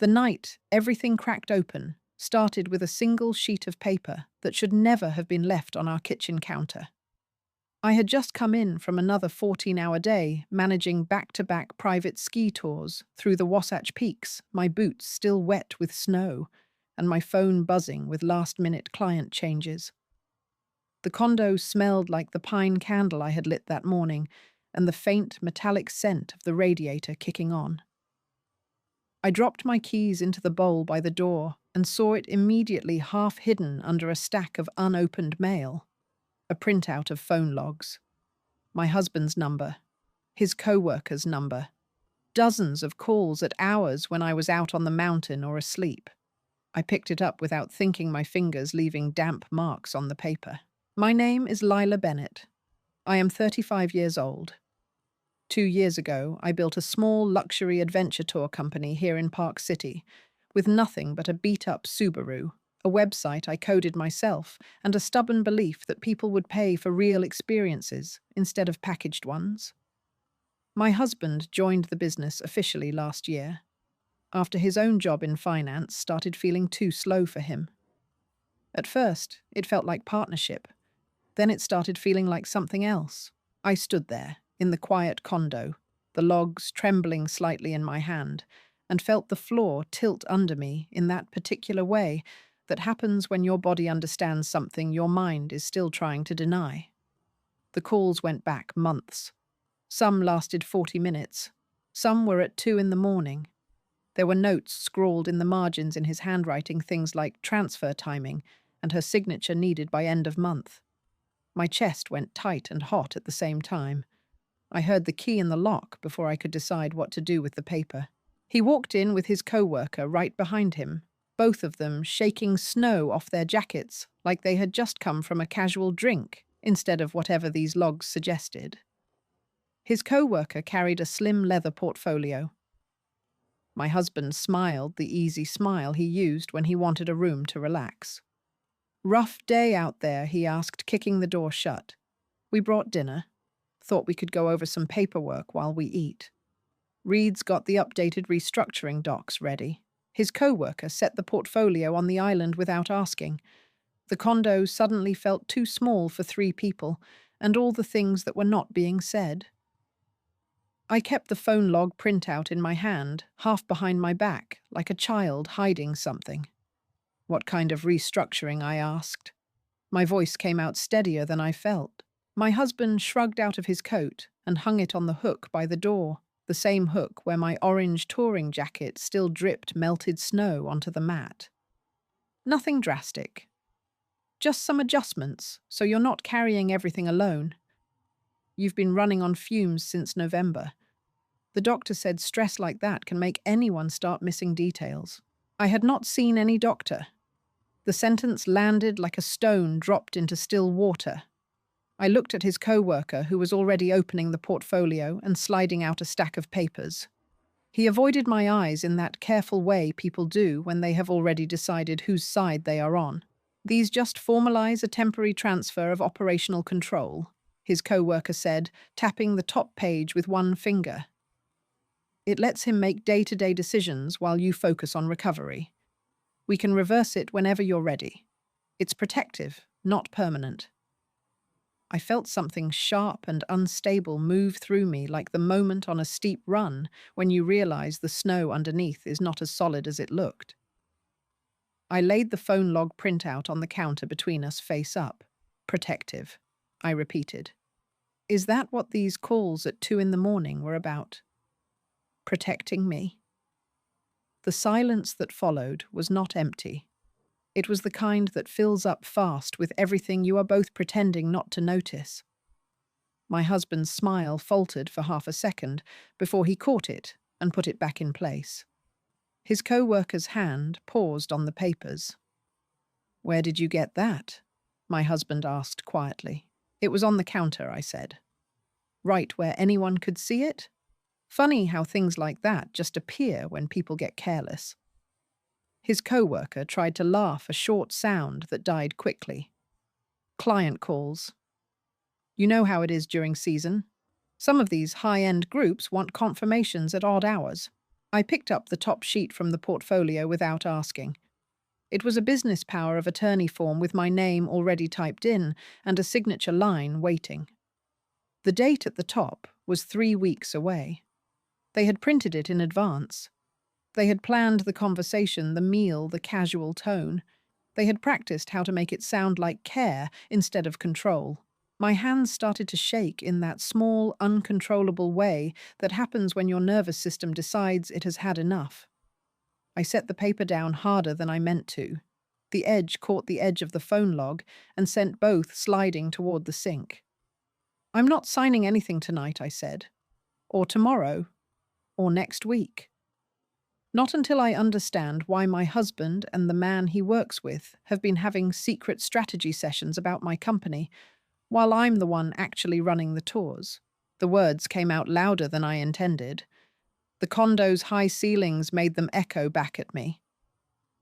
The night everything cracked open started with a single sheet of paper that should never have been left on our kitchen counter. I had just come in from another 14-hour day managing back-to-back private ski tours through the Wasatch Peaks, my boots still wet with snow, and my phone buzzing with last-minute client changes. The condo smelled like the pine candle I had lit that morning, and the faint metallic scent of the radiator kicking on. I dropped my keys into the bowl by the door and saw it immediately half hidden under a stack of unopened mail. A printout of phone logs. My husband's number. His coworker's number. Dozens of calls at hours when I was out on the mountain or asleep. I picked it up without thinking, my fingers leaving damp marks on the paper. My name is Lila Bennett. I am 35 years old. 2 years ago, I built a small luxury adventure tour company here in Park City, with nothing but a beat-up Subaru, a website I coded myself, and a stubborn belief that people would pay for real experiences instead of packaged ones. My husband joined the business officially last year, after his own job in finance started feeling too slow for him. At first, it felt like partnership. Then it started feeling like something else. I stood there, in the quiet condo, the logs trembling slightly in my hand, and felt the floor tilt under me in that particular way that happens when your body understands something your mind is still trying to deny. The calls went back months. Some lasted 40 minutes. Some were at 2 in the morning. There were notes scrawled in the margins in his handwriting, things like transfer timing and her signature needed by end of month. My chest went tight and hot at the same time. I heard the key in the lock before I could decide what to do with the paper. He walked in with his coworker right behind him, both of them shaking snow off their jackets like they had just come from a casual drink instead of whatever these logs suggested. His coworker carried a slim leather portfolio. My husband smiled the easy smile he used when he wanted a room to relax. "Rough day out there?" he asked, kicking the door shut. "We brought dinner. Thought we could go over some paperwork while we eat." Reed's got the updated restructuring docs ready. His coworker set the portfolio on the island without asking. The condo suddenly felt too small for 3 people, and all the things that were not being said. I kept the phone log printout in my hand, half behind my back, like a child hiding something. "What kind of restructuring?" I asked. My voice came out steadier than I felt. My husband shrugged out of his coat and hung it on the hook by the door, the same hook where my orange touring jacket still dripped melted snow onto the mat. "Nothing drastic. Just some adjustments, so you're not carrying everything alone. You've been running on fumes since November. The doctor said stress like that can make anyone start missing details." I had not seen any doctor. The sentence landed like a stone dropped into still water. I looked at his coworker, who was already opening the portfolio and sliding out a stack of papers. He avoided my eyes in that careful way people do when they have already decided whose side they are on. "These just formalize a temporary transfer of operational control," his coworker said, tapping the top page with one finger. "It lets him make day-to-day decisions while you focus on recovery. We can reverse it whenever you're ready. It's protective, not permanent." I felt something sharp and unstable move through me, like the moment on a steep run when you realize the snow underneath is not as solid as it looked. I laid the phone log printout on the counter between us, face up. "Protective," I repeated. "Is that what these calls at 2 in the morning were about? Protecting me?" The silence that followed was not empty. It was the kind that fills up fast with everything you are both pretending not to notice. My husband's smile faltered for half a second before he caught it and put it back in place. His coworker's hand paused on the papers. "Where did you get that?" my husband asked quietly. "It was on the counter," I said. "Right where anyone could see it?" Funny how things like that just appear when people get careless. His coworker tried to laugh, a short sound that died quickly. "Client calls. You know how it is during season. Some of these high-end groups want confirmations at odd hours. I picked up the top sheet from the portfolio without asking. It was a business power of attorney form with my name already typed in and a signature line waiting. The date at the top was 3 weeks away. They had printed it in advance. They had planned the conversation, the meal, the casual tone. They had practiced how to make it sound like care instead of control. My hands started to shake in that small, uncontrollable way that happens when your nervous system decides it has had enough. I set the paper down harder than I meant to. The edge caught the edge of the phone log and sent both sliding toward the sink. "I'm not signing anything tonight," I said. "Or tomorrow. Or next week. Not until I understand why my husband and the man he works with have been having secret strategy sessions about my company, while I'm the one actually running the tours." The words came out louder than I intended. The condo's high ceilings made them echo back at me.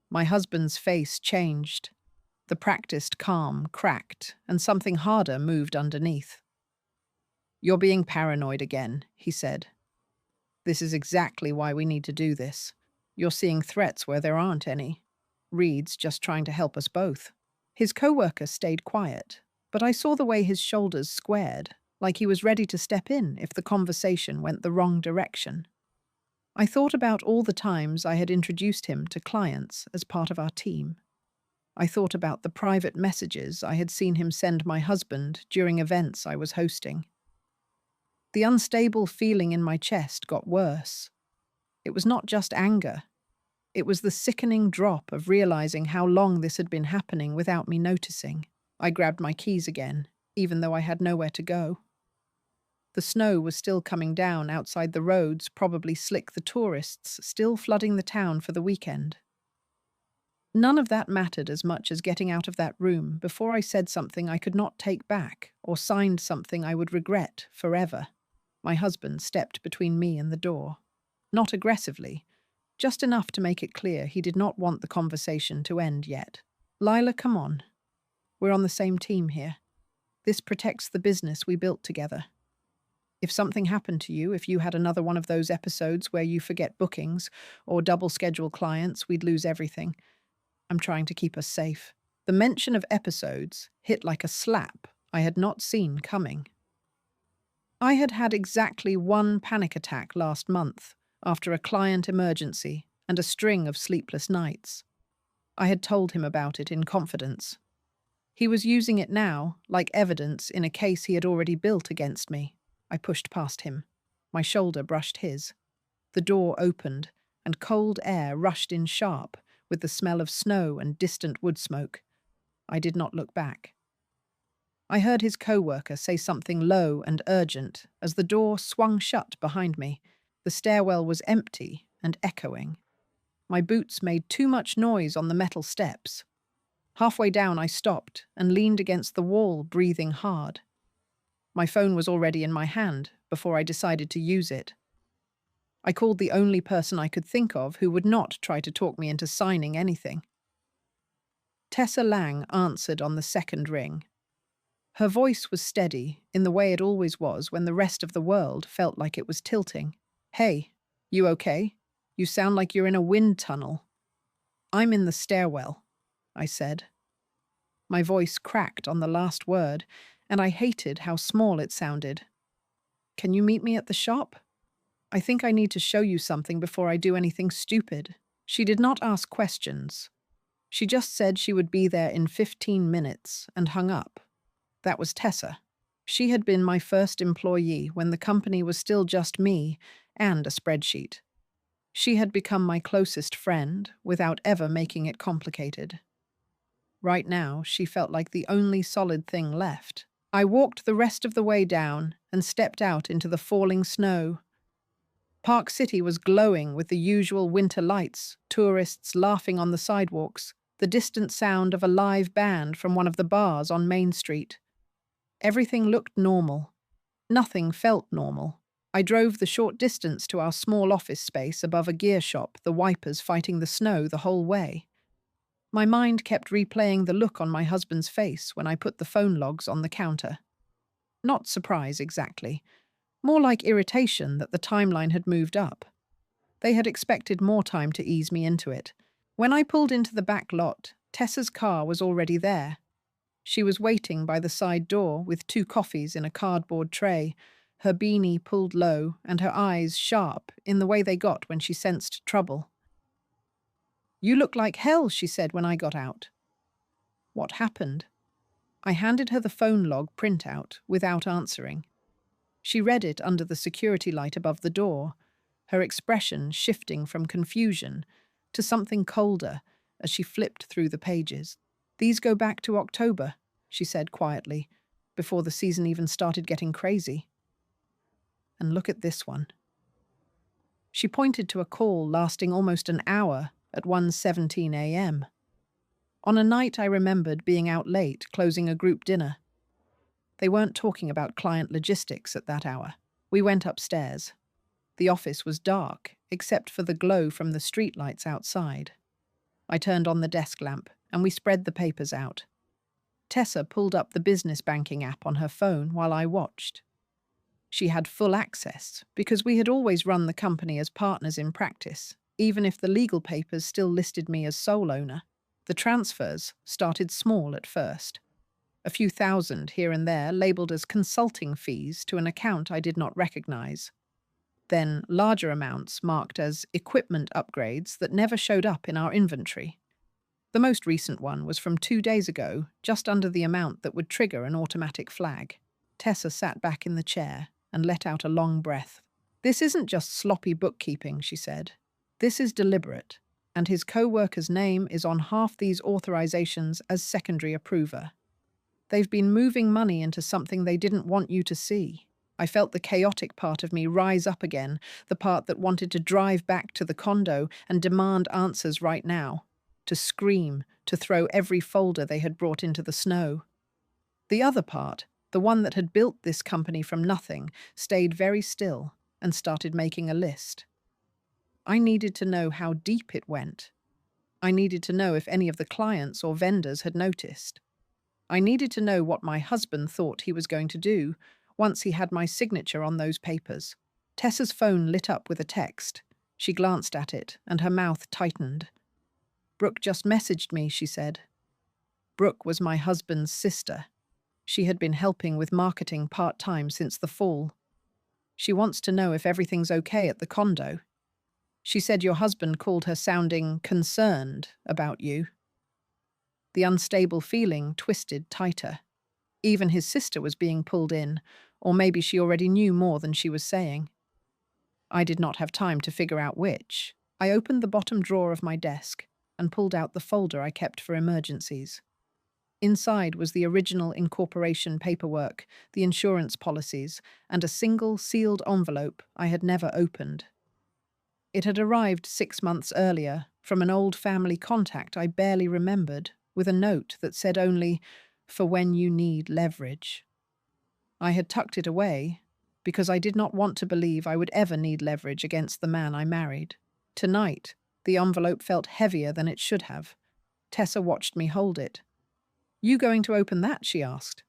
My husband's face changed. The practiced calm cracked, and something harder moved underneath. "You're being paranoid again," he said. "This is exactly why we need to do this. You're seeing threats where there aren't any. Reed's just trying to help us both." His coworker stayed quiet, but I saw the way his shoulders squared, like he was ready to step in if the conversation went the wrong direction. I thought about all the times I had introduced him to clients as part of our team. I thought about the private messages I had seen him send my husband during events I was hosting. The unstable feeling in my chest got worse. It was not just anger. It was the sickening drop of realizing how long this had been happening without me noticing. I grabbed my keys again, even though I had nowhere to go. The snow was still coming down outside the roads, probably slick the tourists still flooding the town for the weekend. None of that mattered as much as getting out of that room before I said something I could not take back or signed something I would regret forever. My husband stepped between me and the door. Not aggressively, just enough to make it clear he did not want the conversation to end yet. "Lila, come on. We're on the same team here. This protects the business we built together. If something happened to you, if you had another one of those episodes where you forget bookings or double schedule clients, we'd lose everything. I'm trying to keep us safe." The mention of episodes hit like a slap I had not seen coming. I had had exactly one panic attack last month after a client emergency and a string of sleepless nights. I had told him about it in confidence. He was using it now like evidence in a case he had already built against me. I pushed past him. My shoulder brushed his. The door opened, and cold air rushed in sharp, with the smell of snow and distant wood smoke. I did not look back. I heard his coworker say something low and urgent as the door swung shut behind me. The stairwell was empty and echoing. My boots made too much noise on the metal steps. Halfway down, I stopped and leaned against the wall, breathing hard. My phone was already in my hand before I decided to use it. I called the only person I could think of who would not try to talk me into signing anything. Tessa Lang answered on the second ring. Her voice was steady, in the way it always was when the rest of the world felt like it was tilting. "Hey, you okay? You sound like you're in a wind tunnel." "I'm in the stairwell," I said. My voice cracked on the last word, and I hated how small it sounded. "Can you meet me at the shop? I think I need to show you something before I do anything stupid." She did not ask questions. She just said she would be there in 15 minutes and hung up. That was Tessa. She had been my first employee when the company was still just me and a spreadsheet. She had become my closest friend without ever making it complicated. Right now, she felt like the only solid thing left. I walked the rest of the way down and stepped out into the falling snow. Park City was glowing with the usual winter lights, tourists laughing on the sidewalks, the distant sound of a live band from one of the bars on Main Street. Everything looked normal. Nothing felt normal. I drove the short distance to our small office space above a gear shop, the wipers fighting the snow the whole way. My mind kept replaying the look on my husband's face when I put the phone logs on the counter. Not surprise exactly. More like irritation that the timeline had moved up. They had expected more time to ease me into it. When I pulled into the back lot, Tessa's car was already there. She was waiting by the side door with 2 coffees in a cardboard tray, her beanie pulled low and her eyes sharp in the way they got when she sensed trouble. "You look like hell," she said when I got out. What happened? I handed her the phone log printout without answering. She read it under the security light above the door, her expression shifting from confusion to something colder as she flipped through the pages. "These go back to October," she said quietly, before the season even started getting crazy. "And look at this one." She pointed to a call lasting almost an hour at 1:17 a.m. On a night I remembered being out late, closing a group dinner. They weren't talking about client logistics at that hour. We went upstairs. The office was dark, except for the glow from the streetlights outside. I turned on the desk lamp, and we spread the papers out. Tessa pulled up the business banking app on her phone while I watched. She had full access, because we had always run the company as partners in practice, even if the legal papers still listed me as sole owner. The transfers started small at first. A few thousand here and there labelled as consulting fees to an account I did not recognize. Then larger amounts marked as equipment upgrades that never showed up in our inventory. The most recent one was from 2 days ago, just under the amount that would trigger an automatic flag. Tessa sat back in the chair and let out a long breath. "This isn't just sloppy bookkeeping," she said. "This is deliberate, and his co-worker's name is on half these authorizations as secondary approver. They've been moving money into something they didn't want you to see." I felt the chaotic part of me rise up again, the part that wanted to drive back to the condo and demand answers right now, to scream, to throw every folder they had brought into the snow. The other part, the one that had built this company from nothing, stayed very still and started making a list. I needed to know how deep it went. I needed to know if any of the clients or vendors had noticed. I needed to know what my husband thought he was going to do once he had my signature on those papers. Tessa's phone lit up with a text. She glanced at it, and her mouth tightened. "Brooke just messaged me," she said. Brooke was my husband's sister. She had been helping with marketing part-time since the fall. "She wants to know if everything's okay at the condo. She said your husband called her sounding concerned about you." The unstable feeling twisted tighter. Even his sister was being pulled in, or maybe she already knew more than she was saying. I did not have time to figure out which. I opened the bottom drawer of my desk and pulled out the folder I kept for emergencies. Inside was the original incorporation paperwork, the insurance policies, and a single sealed envelope I had never opened. It had arrived 6 months earlier from an old family contact I barely remembered, with a note that said only, "For when you need leverage." I had tucked it away because I did not want to believe I would ever need leverage against the man I married. Tonight, the envelope felt heavier than it should have. Tessa watched me hold it. "You going to open that?" she asked.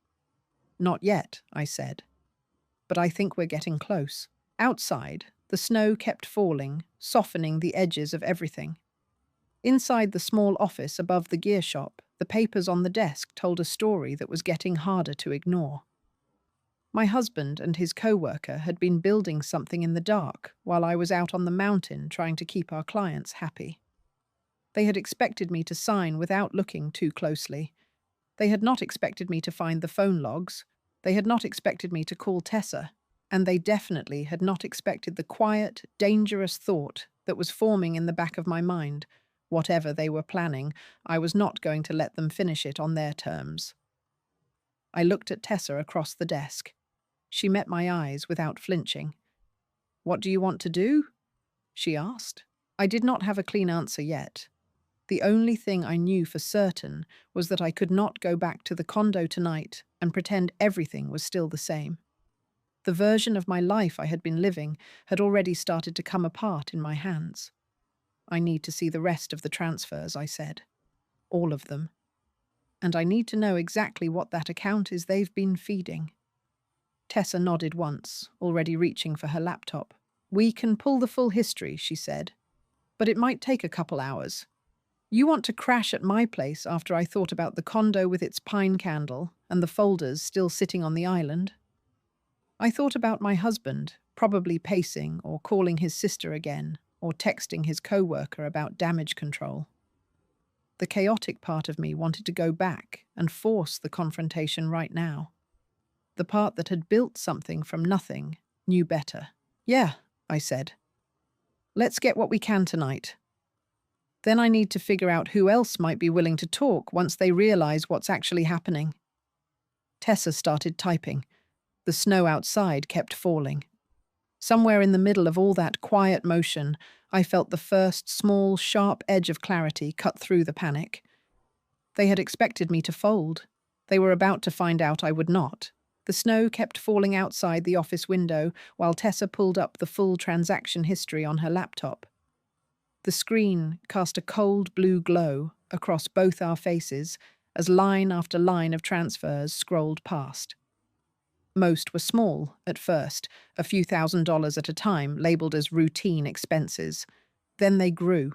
"Not yet," I said. "But I think we're getting close." Outside, the snow kept falling, softening the edges of everything. Inside the small office above the gear shop, the papers on the desk told a story that was getting harder to ignore. My husband and his co-worker had been building something in the dark while I was out on the mountain trying to keep our clients happy. They had expected me to sign without looking too closely. They had not expected me to find the phone logs. They had not expected me to call Tessa. And they definitely had not expected the quiet, dangerous thought that was forming in the back of my mind. Whatever they were planning, I was not going to let them finish it on their terms. I looked at Tessa across the desk. She met my eyes without flinching. "What do you want to do?" she asked. I did not have a clean answer yet. The only thing I knew for certain was that I could not go back to the condo tonight and pretend everything was still the same. The version of my life I had been living had already started to come apart in my hands. "I need to see the rest of the transfers," I said. "All of them. And I need to know exactly what that account is they've been feeding." Tessa nodded once, already reaching for her laptop. We can pull the full history, she said, but it might take a couple hours. You want to crash at my place after I thought about the condo with its pine candle and the folders still sitting on the island? I thought about my husband, probably pacing or calling his sister again, or texting his coworker about damage control. The chaotic part of me wanted to go back and force the confrontation right now. The part that had built something from nothing knew better. Yeah, I said. Let's get what we can tonight. Then I need to figure out who else might be willing to talk once they realize what's actually happening. Tessa started typing. The snow outside kept falling. Somewhere in the middle of all that quiet motion, I felt the first small, sharp edge of clarity cut through the panic. They had expected me to fold. They were about to find out I would not. The snow kept falling outside the office window while Tessa pulled up the full transaction history on her laptop. The screen cast a cold blue glow across both our faces as line after line of transfers scrolled past. Most were small at first, a few $1,000s at a time, labeled as routine expenses. Then they grew.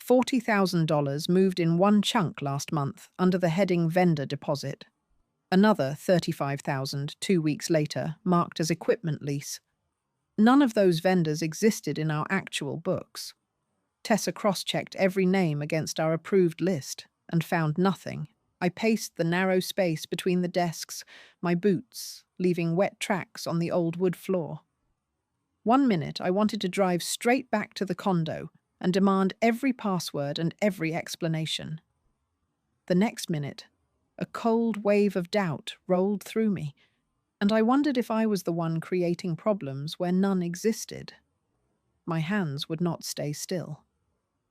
$40,000 moved in one chunk last month under the heading vendor deposit. Another $35,000 2 weeks later, marked as equipment lease. None of those vendors existed in our actual books. Tessa cross-checked every name against our approved list and found nothing. I paced the narrow space between the desks, my boots leaving wet tracks on the old wood floor. 1 minute, I wanted to drive straight back to the condo and demand every password and every explanation. The next minute, a cold wave of doubt rolled through me, and I wondered if I was the one creating problems where none existed. My hands would not stay still.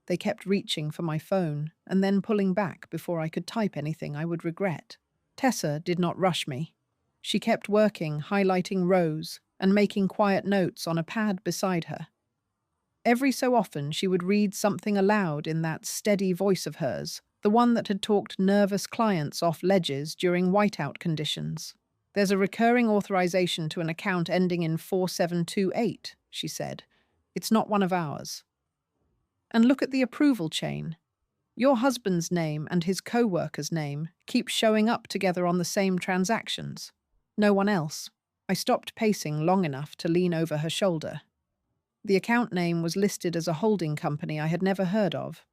They kept reaching for my phone and then pulling back before I could type anything I would regret. Tessa did not rush me. She kept working, highlighting rows and making quiet notes on a pad beside her. Every so often she would read something aloud in that steady voice of hers, the one that had talked nervous clients off ledges during whiteout conditions. There's a recurring authorization to an account ending in 4728, she said. It's not one of ours. And look at the approval chain. Your husband's name and his co-worker's name keep showing up together on the same transactions. No one else. I stopped pacing long enough to lean over her shoulder. The account name was listed as a holding company I had never heard of.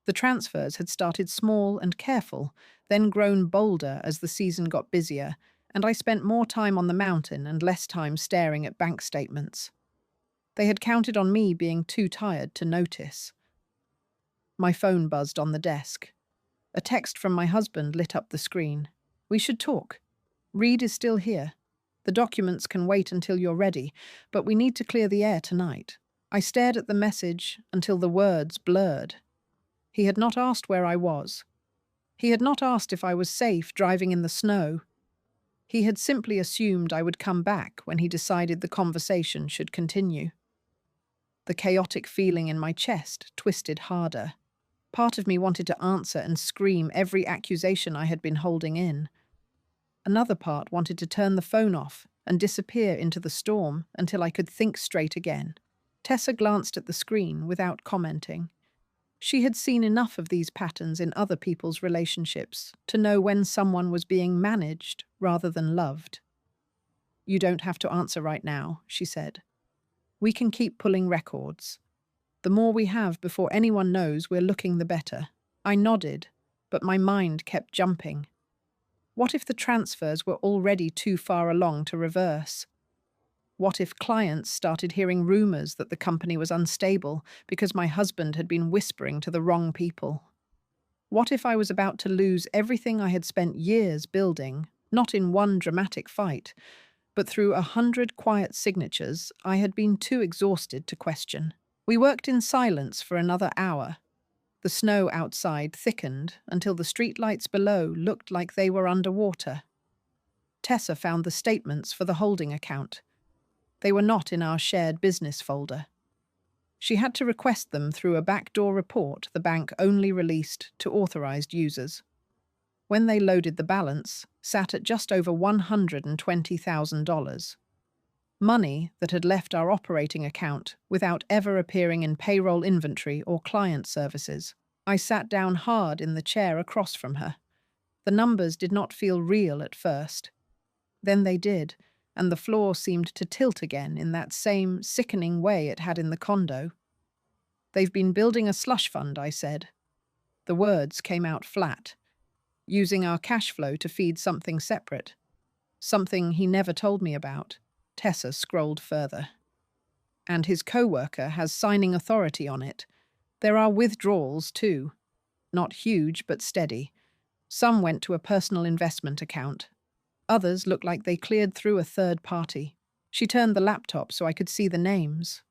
The transfers had started small and careful, then grown bolder as the season got busier, and I spent more time on the mountain and less time staring at bank statements. They had counted on me being too tired to notice. My phone buzzed on the desk. A text from my husband lit up the screen. We should talk. Reed is still here. The documents can wait until you're ready, but we need to clear the air tonight. I stared at the message until the words blurred. He had not asked where I was. He had not asked if I was safe driving in the snow. He had simply assumed I would come back when he decided the conversation should continue. The chaotic feeling in my chest twisted harder. Part of me wanted to answer and scream every accusation I had been holding in. Another part wanted to turn the phone off and disappear into the storm until I could think straight again. Tessa glanced at the screen without commenting. She had seen enough of these patterns in other people's relationships to know when someone was being managed rather than loved. You don't have to answer right now, she said. We can keep pulling records. The more we have before anyone knows we're looking, the better. I nodded, but my mind kept jumping. What if the transfers were already too far along to reverse? What if clients started hearing rumors that the company was unstable because my husband had been whispering to the wrong people? What if I was about to lose everything I had spent years building, not in one dramatic fight, but through 100 quiet signatures I had been too exhausted to question? We worked in silence for another hour. The snow outside thickened until the streetlights below looked like they were underwater. Tessa found the statements for the holding account. They were not in our shared business folder. She had to request them through a backdoor report the bank only released to authorized users. When they loaded, the balance sat at just over $120,000. Money that had left our operating account without ever appearing in payroll inventory or client services. I sat down hard in the chair across from her. The numbers did not feel real at first. Then they did, and the floor seemed to tilt again in that same sickening way it had in the condo. "They've been building a slush fund," I said. The words came out flat, using our cash flow to feed something separate. Something he never told me about. Tessa scrolled further. "And his coworker has signing authority on it. There are withdrawals, too. Not huge, but steady. Some went to a personal investment account. Others look like they cleared through a third party." She turned the laptop so I could see the names.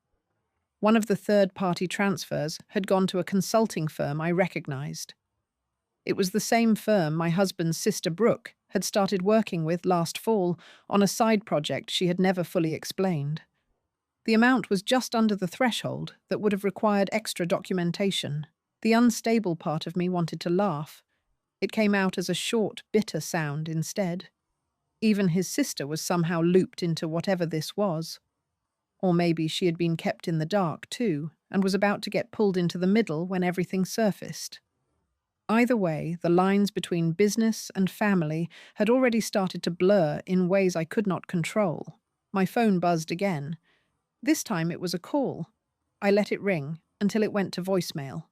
One of the third-party transfers had gone to a consulting firm I recognized. It was the same firm my husband's sister Brooke had started working with last fall on a side project she had never fully explained. The amount was just under the threshold that would have required extra documentation. The unstable part of me wanted to laugh. It came out as a short, bitter sound instead. Even his sister was somehow looped into whatever this was. Or maybe she had been kept in the dark too, and was about to get pulled into the middle when everything surfaced. Either way, the lines between business and family had already started to blur in ways I could not control. My phone buzzed again. This time it was a call. I let it ring until it went to voicemail.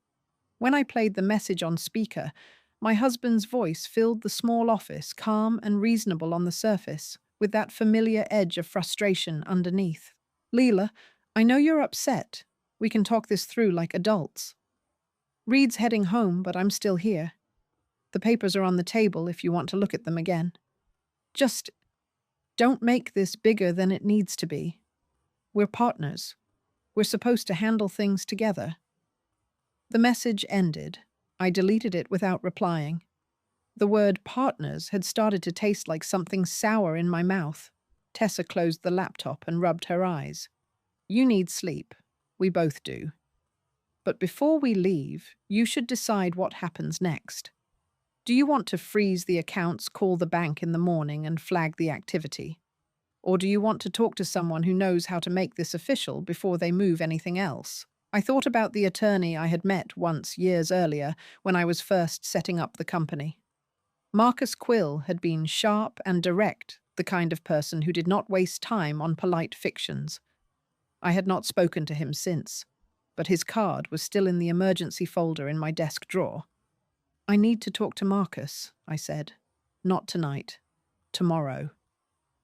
When I played the message on speaker, my husband's voice filled the small office, calm and reasonable on the surface, with that familiar edge of frustration underneath. "Leela, I know you're upset. We can talk this through like adults. Reed's heading home, but I'm still here. The papers are on the table if you want to look at them again. Just don't make this bigger than it needs to be. We're partners. We're supposed to handle things together." The message ended. I deleted it without replying. The word partners had started to taste like something sour in my mouth. Tessa closed the laptop and rubbed her eyes. "You need sleep. We both do. But before we leave, you should decide what happens next. Do you want to freeze the accounts, call the bank in the morning, and flag the activity? Or do you want to talk to someone who knows how to make this official before they move anything else?" I thought about the attorney I had met once years earlier when I was first setting up the company. Marcus Quill had been sharp and direct, the kind of person who did not waste time on polite fictions. I had not spoken to him since, but his card was still in the emergency folder in my desk drawer. "I need to talk to Marcus," I said. "Not tonight. Tomorrow.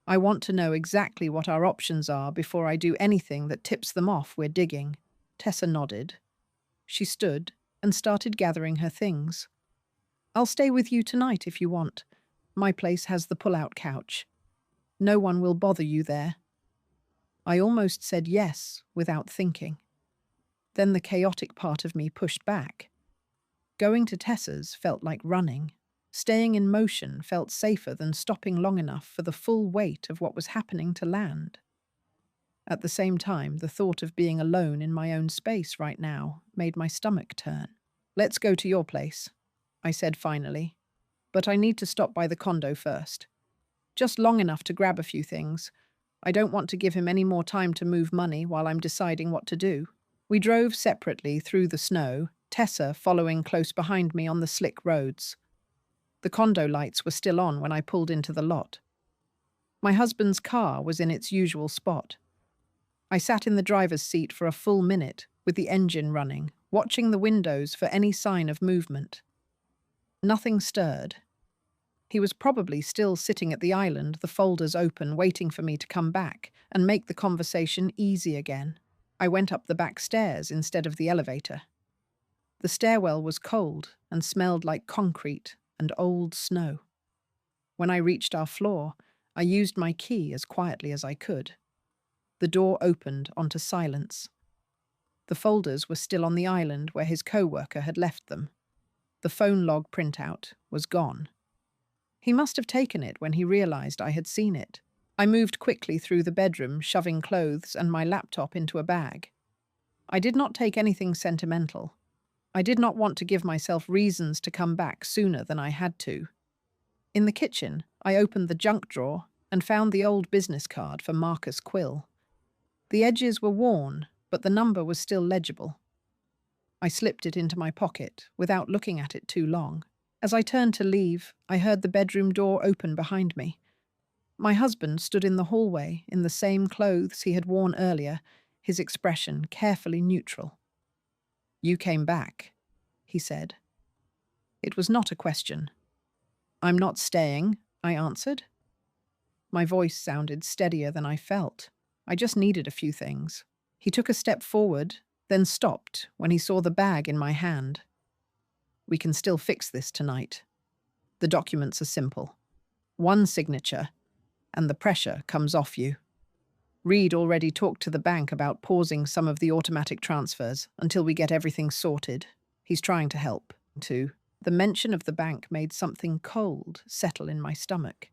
I want to know exactly what our options are before I do anything that tips them off we're digging." Tessa nodded. She stood and started gathering her things. "I'll stay with you tonight if you want. My place has the pull-out couch. No one will bother you there." I almost said yes without thinking. Then the chaotic part of me pushed back. Going to Tessa's felt like running. Staying in motion felt safer than stopping long enough for the full weight of what was happening to land. At the same time, the thought of being alone in my own space right now made my stomach turn. "Let's go to your place," I said finally. "But I need to stop by the condo first. Just long enough to grab a few things. I don't want to give him any more time to move money while I'm deciding what to do." We drove separately through the snow, Tessa following close behind me on the slick roads. The condo lights were still on when I pulled into the lot. My husband's car was in its usual spot. I sat in the driver's seat for a full minute, with the engine running, watching the windows for any sign of movement. Nothing stirred. He was probably still sitting at the island, the folders open, waiting for me to come back and make the conversation easy again. I went up the back stairs instead of the elevator. The stairwell was cold and smelled like concrete and old snow. When I reached our floor, I used my key as quietly as I could. The door opened onto silence. The folders were still on the island where his coworker had left them. The phone log printout was gone. He must have taken it when he realized I had seen it. I moved quickly through the bedroom, shoving clothes and my laptop into a bag. I did not take anything sentimental. I did not want to give myself reasons to come back sooner than I had to. In the kitchen, I opened the junk drawer, and found the old business card for Marcus Quill. The edges were worn, but the number was still legible. I slipped it into my pocket without looking at it too long. As I turned to leave, I heard the bedroom door open behind me. My husband stood in the hallway in the same clothes he had worn earlier, his expression carefully neutral. "You came back," he said. It was not a question. "I'm not staying," I answered. My voice sounded steadier than I felt. I just needed a few things. He took a step forward, then stopped when he saw the bag in my hand. "We can still fix this tonight. The documents are simple. One signature, and the pressure comes off you. Reed already talked to the bank about pausing some of the automatic transfers until we get everything sorted. He's trying to help, too." The mention of the bank made something cold settle in my stomach.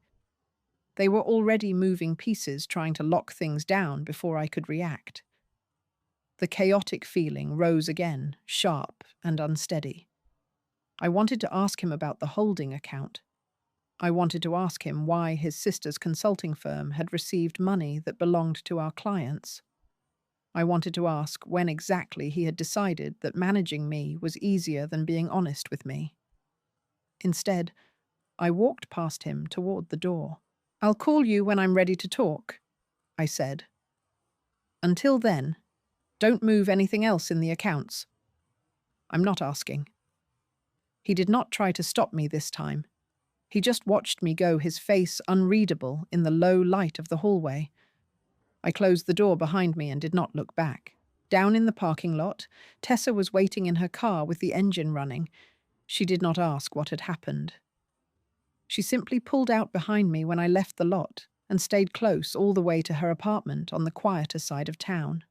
They were already moving pieces trying to lock things down before I could react. The chaotic feeling rose again, sharp and unsteady. I wanted to ask him about the holding account. I wanted to ask him why his sister's consulting firm had received money that belonged to our clients. I wanted to ask when exactly he had decided that managing me was easier than being honest with me. Instead, I walked past him toward the door. "I'll call you when I'm ready to talk," I said. "Until then, don't move anything else in the accounts." "I'm not asking." He did not try to stop me this time. He just watched me go, his face unreadable in the low light of the hallway. I closed the door behind me and did not look back. Down in the parking lot, Tessa was waiting in her car with the engine running. She did not ask what had happened. She simply pulled out behind me when I left the lot and stayed close all the way to her apartment on the quieter side of town.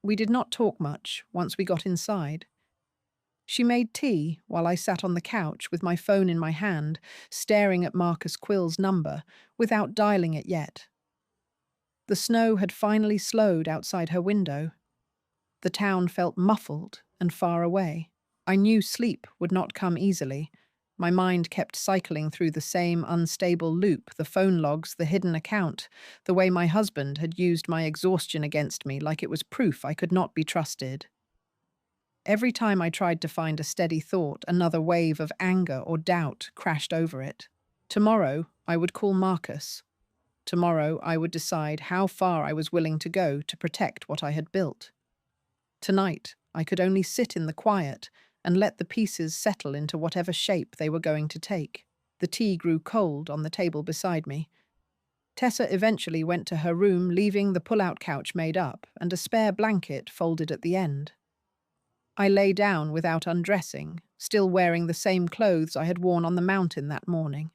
We did not talk much once we got inside. She made tea while I sat on the couch with my phone in my hand, staring at Marcus Quill's number without dialing it yet. The snow had finally slowed outside her window. The town felt muffled and far away. I knew sleep would not come easily. My mind kept cycling through the same unstable loop, the phone logs, the hidden account, the way my husband had used my exhaustion against me like it was proof I could not be trusted. Every time I tried to find a steady thought, another wave of anger or doubt crashed over it. Tomorrow, I would call Marcus. Tomorrow, I would decide how far I was willing to go to protect what I had built. Tonight, I could only sit in the quiet and let the pieces settle into whatever shape they were going to take. The tea grew cold on the table beside me. Tessa eventually went to her room, leaving the pull-out couch made up and a spare blanket folded at the end. I lay down without undressing, still wearing the same clothes I had worn on the mountain that morning.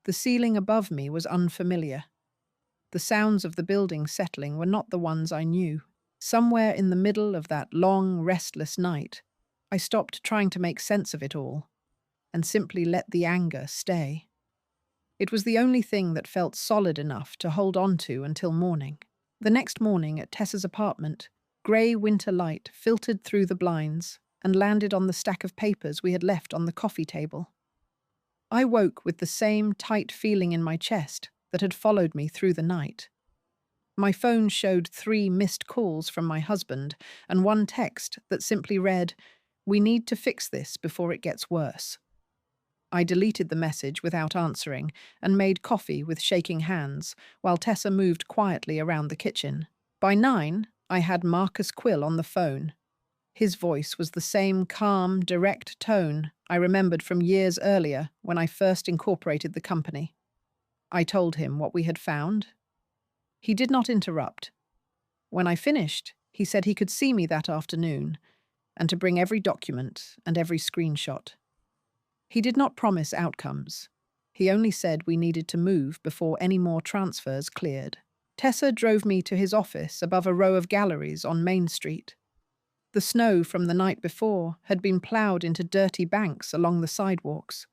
The ceiling above me was unfamiliar. The sounds of the building settling were not the ones I knew. Somewhere in the middle of that long, restless night, I stopped trying to make sense of it all and simply let the anger stay. It was the only thing that felt solid enough to hold on to until morning. The next morning at Tessa's apartment, grey winter light filtered through the blinds and landed on the stack of papers we had left on the coffee table. I woke with the same tight feeling in my chest that had followed me through the night. My phone showed 3 missed calls from my husband and one text that simply read, "We need to fix this before it gets worse." I deleted the message without answering and made coffee with shaking hands while Tessa moved quietly around the kitchen. By 9, I had Marcus Quill on the phone. His voice was the same calm, direct tone I remembered from years earlier when I first incorporated the company. I told him what we had found. He did not interrupt. When I finished, he said he could see me that afternoon and to bring every document and every screenshot. He did not promise outcomes. He only said we needed to move before any more transfers cleared. Tessa drove me to his office above a row of galleries on Main Street. The snow from the night before had been ploughed into dirty banks along the sidewalks.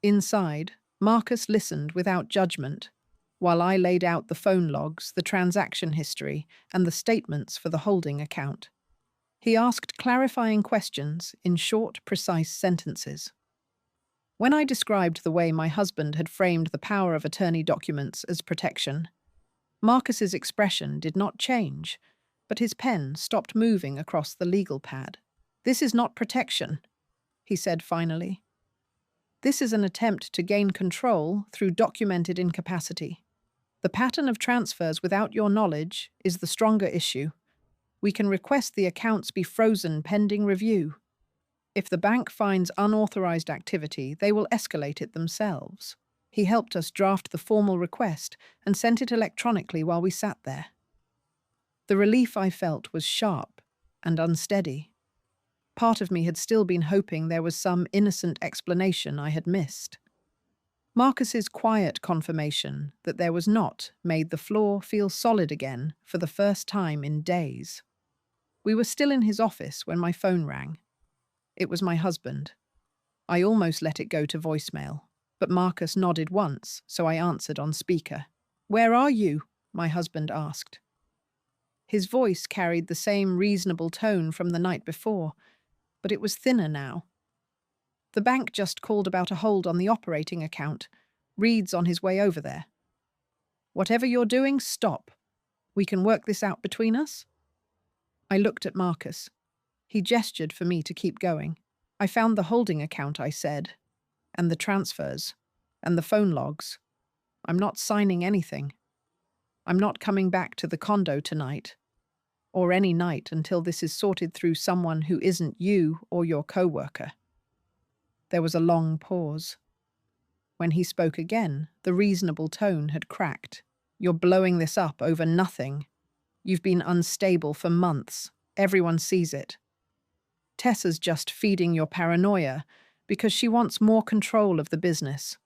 Inside, Marcus listened without judgment, while I laid out the phone logs, the transaction history, and the statements for the holding account. He asked clarifying questions in short, precise sentences. When I described the way my husband had framed the power of attorney documents as protection, Marcus's expression did not change, but his pen stopped moving across the legal pad. "This is not protection," he said finally. "This is an attempt to gain control through documented incapacity. The pattern of transfers without your knowledge is the stronger issue. We can request the accounts be frozen pending review. If the bank finds unauthorized activity, they will escalate it themselves." He helped us draft the formal request and sent it electronically while we sat there. The relief I felt was sharp and unsteady. Part of me had still been hoping there was some innocent explanation I had missed. Marcus's quiet confirmation that there was not made the floor feel solid again for the first time in days. We were still in his office when my phone rang. It was my husband. I almost let it go to voicemail, but Marcus nodded once, so I answered on speaker. "Where are you?" my husband asked. His voice carried the same reasonable tone from the night before, but it was thinner now. "The bank just called about a hold on the operating account. Reed's on his way over there." "Whatever you're doing, stop. We can work this out between us?" I looked at Marcus. He gestured for me to keep going. "I found the holding account," I said, "and the transfers, and the phone logs. I'm not signing anything. I'm not coming back to the condo tonight, or any night until this is sorted through someone who isn't you or your coworker." There was a long pause. When he spoke again, the reasonable tone had cracked. "You're blowing this up over nothing. You've been unstable for months. Everyone sees it. Tessa's just feeding your paranoia because she wants more control of the business.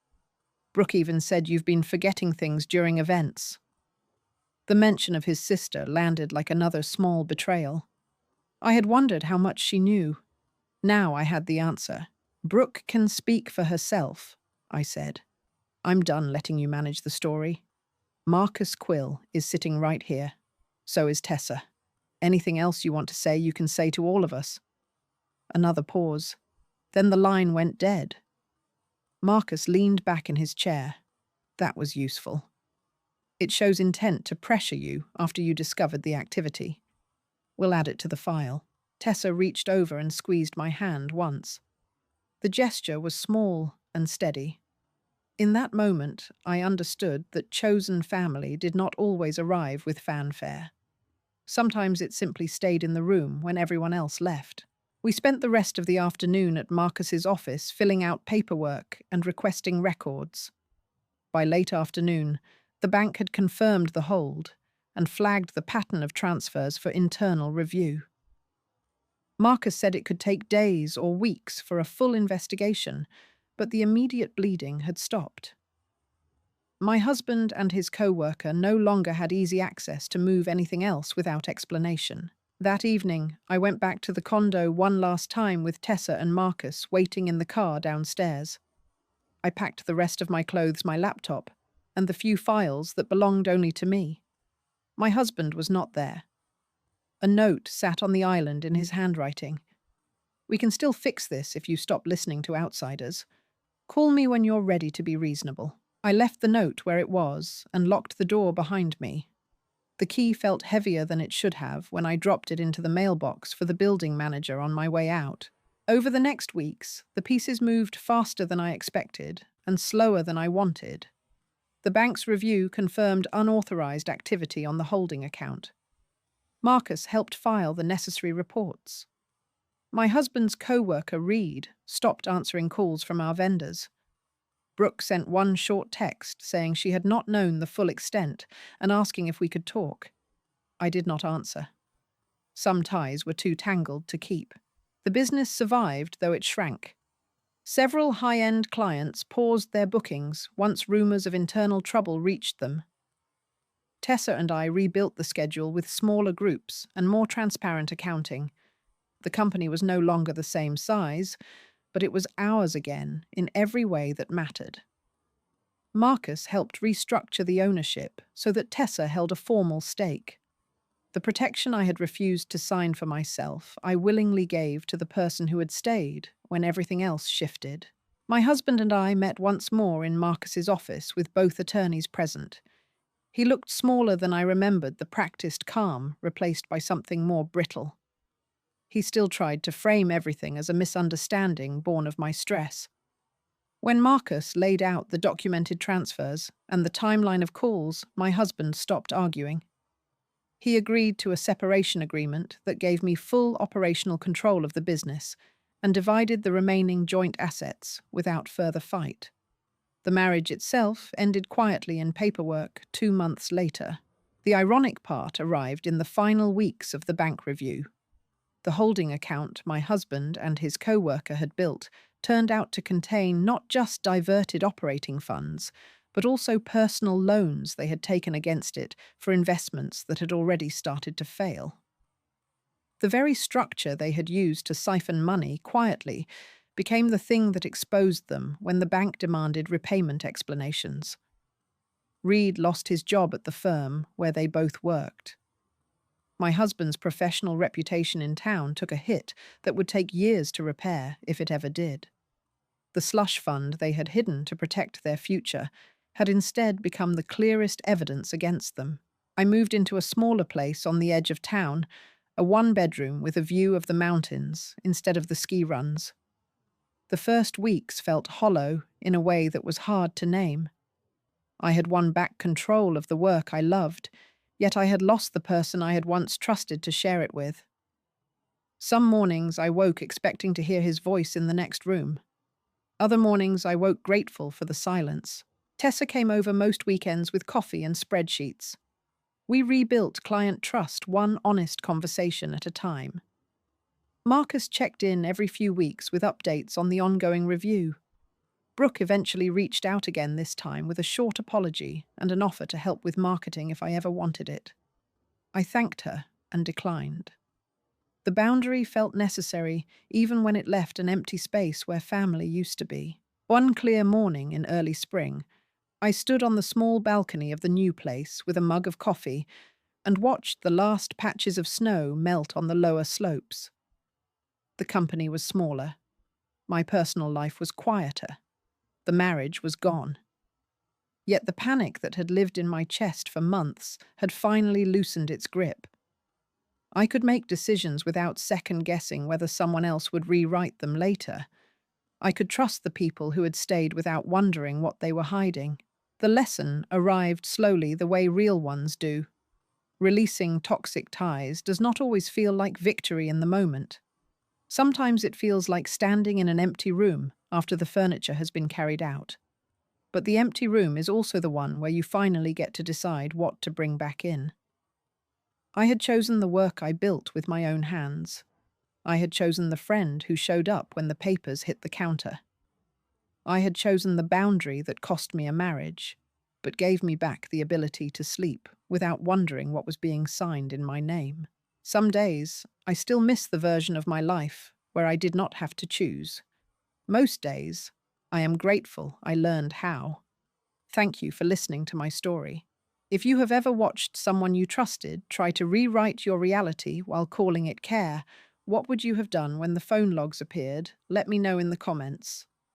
Brooke even said you've been forgetting things during events." The mention of his sister landed like another small betrayal. I had wondered how much she knew. Now I had the answer. "Brooke can speak for herself," I said. "I'm done letting you manage the story. Marcus Quill is sitting right here. So is Tessa. Anything else you want to say, you can say to all of us." Another pause. Then the line went dead. Marcus leaned back in his chair. That was useful. It shows intent to pressure you after you discovered the activity. We'll add it to the file. Tessa reached over and squeezed my hand once. The gesture was small and steady. In that moment, I understood that chosen family did not always arrive with fanfare. Sometimes it simply stayed in the room when everyone else left. We spent the rest of the afternoon at Marcus's office filling out paperwork and requesting records. By late afternoon, the bank had confirmed the hold and flagged the pattern of transfers for internal review. Marcus said it could take days or weeks for a full investigation, but the immediate bleeding had stopped. My husband and his co-worker no longer had easy access to move anything else without explanation. That evening, I went back to the condo one last time with Tessa and Marcus waiting in the car downstairs. I packed the rest of my clothes, my laptop, and the few files that belonged only to me. My husband was not there. A note sat on the island in his handwriting. "We can still fix this if you stop listening to outsiders. Call me when you're ready to be reasonable." I left the note where it was and locked the door behind me. The key felt heavier than it should have when I dropped it into the mailbox for the building manager on my way out. Over the next weeks, the pieces moved faster than I expected and slower than I wanted. The bank's review confirmed unauthorized activity on the holding account. Marcus helped file the necessary reports. My husband's co-worker, Reed, stopped answering calls from our vendors. Brooke sent one short text saying she had not known the full extent and asking if we could talk. I did not answer. Some ties were too tangled to keep. The business survived, though it shrank. Several high-end clients paused their bookings once rumors of internal trouble reached them. Tessa and I rebuilt the schedule with smaller groups and more transparent accounting. The company was no longer the same size, but it was ours again in every way that mattered. Marcus helped restructure the ownership so that Tessa held a formal stake. The protection I had refused to sign for myself, I willingly gave to the person who had stayed when everything else shifted. My husband and I met once more in Marcus's office with both attorneys present. He looked smaller than I remembered, the practiced calm replaced by something more brittle. He still tried to frame everything as a misunderstanding born of my stress. When Marcus laid out the documented transfers and the timeline of calls, my husband stopped arguing. He agreed to a separation agreement that gave me full operational control of the business and divided the remaining joint assets without further fight. The marriage itself ended quietly in paperwork 2 months later. The ironic part arrived in the final weeks of the bank review. The holding account my husband and his coworker had built turned out to contain not just diverted operating funds, but also personal loans they had taken against it for investments that had already started to fail. The very structure they had used to siphon money quietly became the thing that exposed them when the bank demanded repayment explanations. Reed lost his job at the firm where they both worked. My husband's professional reputation in town took a hit that would take years to repair if it ever did. The slush fund they had hidden to protect their future had instead become the clearest evidence against them. I moved into a smaller place on the edge of town, a one-bedroom with a view of the mountains instead of the ski runs. The first weeks felt hollow in a way that was hard to name. I had won back control of the work I loved, yet I had lost the person I had once trusted to share it with. Some mornings I woke expecting to hear his voice in the next room. Other mornings I woke grateful for the silence. Tessa came over most weekends with coffee and spreadsheets. We rebuilt client trust one honest conversation at a time. Marcus checked in every few weeks with updates on the ongoing review. Brooke eventually reached out again this time with a short apology and an offer to help with marketing if I ever wanted it. I thanked her and declined. The boundary felt necessary even when it left an empty space where family used to be. One clear morning in early spring, I stood on the small balcony of the new place with a mug of coffee and watched the last patches of snow melt on the lower slopes. The company was smaller. My personal life was quieter. The marriage was gone. Yet the panic that had lived in my chest for months had finally loosened its grip. I could make decisions without second-guessing whether someone else would rewrite them later. I could trust the people who had stayed without wondering what they were hiding. The lesson arrived slowly the way real ones do. Releasing toxic ties does not always feel like victory in the moment. Sometimes it feels like standing in an empty room after the furniture has been carried out. But the empty room is also the one where you finally get to decide what to bring back in. I had chosen the work I built with my own hands. I had chosen the friend who showed up when the papers hit the counter. I had chosen the boundary that cost me a marriage, but gave me back the ability to sleep without wondering what was being signed in my name. Some days, I still miss the version of my life where I did not have to choose. Most days, I am grateful I learned how. Thank you for listening to my story. If you have ever watched someone you trusted try to rewrite your reality while calling it care, what would you have done when the phone logs appeared? Let me know in the comments.